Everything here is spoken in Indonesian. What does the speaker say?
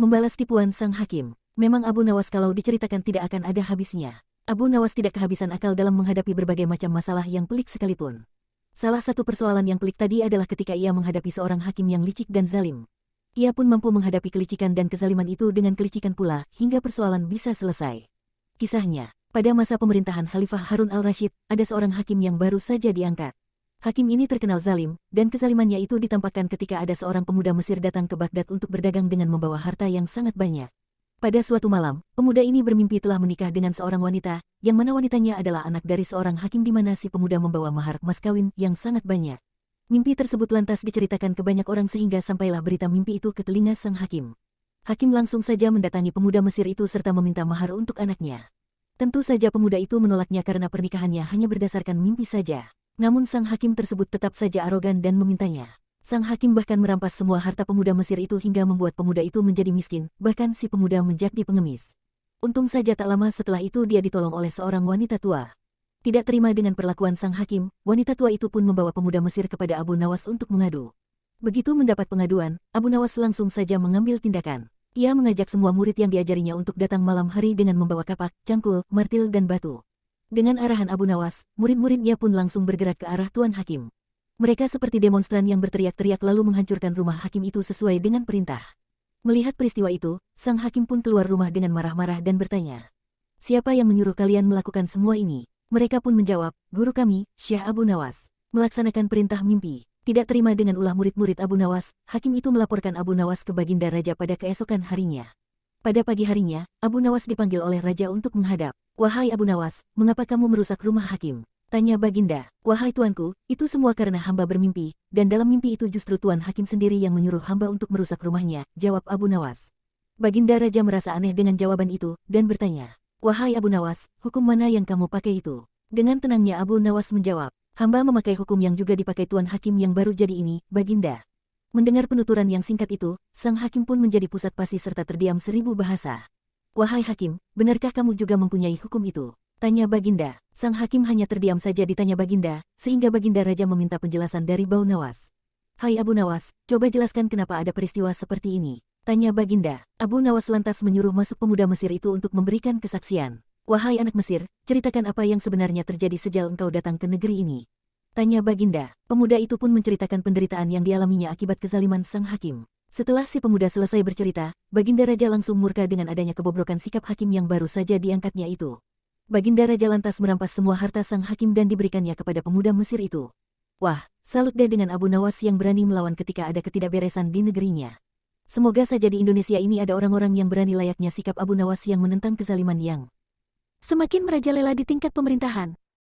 Membalas tipuan sang hakim. Memang Abu Nawas kalau diceritakan tidak akan ada habisnya. Abu Nawas tidak kehabisan akal dalam menghadapi berbagai macam masalah yang pelik sekalipun. Salah satu persoalan yang pelik tadi adalah ketika ia menghadapi seorang hakim yang licik dan zalim. Ia pun mampu menghadapi kelicikan dan kezaliman itu dengan kelicikan pula, hingga persoalan bisa selesai. Kisahnya, pada masa pemerintahan Khalifah Harun al-Rashid, ada seorang hakim yang baru saja diangkat. Hakim ini terkenal zalim, dan kezalimannya itu ditampakkan ketika ada seorang pemuda Mesir datang ke Baghdad untuk berdagang dengan membawa harta yang sangat banyak. Pada suatu malam, pemuda ini bermimpi telah menikah dengan seorang wanita, yang mana wanitanya adalah anak dari seorang hakim di mana si pemuda membawa mahar mas kawin yang sangat banyak. Mimpi tersebut lantas diceritakan ke banyak orang sehingga sampailah berita mimpi itu ke telinga sang hakim. Hakim langsung saja mendatangi pemuda Mesir itu serta meminta mahar untuk anaknya. Tentu saja pemuda itu menolaknya karena pernikahannya hanya berdasarkan mimpi saja. Namun sang hakim tersebut tetap saja arogan dan memintanya. Sang hakim bahkan merampas semua harta pemuda Mesir itu hingga membuat pemuda itu menjadi miskin, bahkan si pemuda menjadi pengemis. Untung saja tak lama setelah itu dia ditolong oleh seorang wanita tua. Tidak terima dengan perlakuan sang hakim, wanita tua itu pun membawa pemuda Mesir kepada Abu Nawas untuk mengadu. Begitu mendapat pengaduan, Abu Nawas langsung saja mengambil tindakan. Ia mengajak semua murid yang diajarinya untuk datang malam hari dengan membawa kapak, cangkul, martil dan batu. Dengan arahan Abu Nawas, murid-muridnya pun langsung bergerak ke arah Tuan Hakim. Mereka seperti demonstran yang berteriak-teriak lalu menghancurkan rumah hakim itu sesuai dengan perintah. Melihat peristiwa itu, sang hakim pun keluar rumah dengan marah-marah dan bertanya, "Siapa yang menyuruh kalian melakukan semua ini?" Mereka pun menjawab, "Guru kami, Syekh Abu Nawas." Melaksanakan perintah mimpi. Tidak terima dengan ulah murid-murid Abu Nawas, hakim itu melaporkan Abu Nawas ke Baginda Raja pada keesokan harinya. Pada pagi harinya, Abu Nawas dipanggil oleh Raja untuk menghadap. "Wahai Abu Nawas, mengapa kamu merusak rumah hakim?" Tanya Baginda. "Wahai tuanku, itu semua karena hamba bermimpi, dan dalam mimpi itu justru Tuan Hakim sendiri yang menyuruh hamba untuk merusak rumahnya," jawab Abu Nawas. Baginda Raja merasa aneh dengan jawaban itu, dan bertanya, "Wahai Abu Nawas, hukum mana yang kamu pakai itu?" Dengan tenangnya Abu Nawas menjawab, "Hamba memakai hukum yang juga dipakai Tuan Hakim yang baru jadi ini, Baginda." Mendengar penuturan yang singkat itu, sang hakim pun menjadi pusat pasi serta terdiam 1000 bahasa. "Wahai Hakim, benarkah kamu juga mempunyai hukum itu?" tanya Baginda. Sang hakim hanya terdiam saja ditanya Baginda, sehingga Baginda Raja meminta penjelasan dari Abu Nawas. "Hai Abu Nawas, coba jelaskan kenapa ada peristiwa seperti ini?" tanya Baginda. Abu Nawas lantas menyuruh masuk pemuda Mesir itu untuk memberikan kesaksian. "Wahai anak Mesir, ceritakan apa yang sebenarnya terjadi sejak engkau datang ke negeri ini?" tanya Baginda. Pemuda itu pun menceritakan penderitaan yang dialaminya akibat kezaliman sang hakim. Setelah si pemuda selesai bercerita, Baginda Raja langsung murka dengan adanya kebobrokan sikap hakim yang baru saja diangkatnya itu. Baginda Raja lantas merampas semua harta sang hakim dan diberikannya kepada pemuda Mesir itu. Wah, salut deh dengan Abu Nawas yang berani melawan ketika ada ketidakberesan di negerinya. Semoga saja di Indonesia ini ada orang-orang yang berani layaknya sikap Abu Nawas yang menentang kezaliman yang semakin merajalela di tingkat pemerintahan.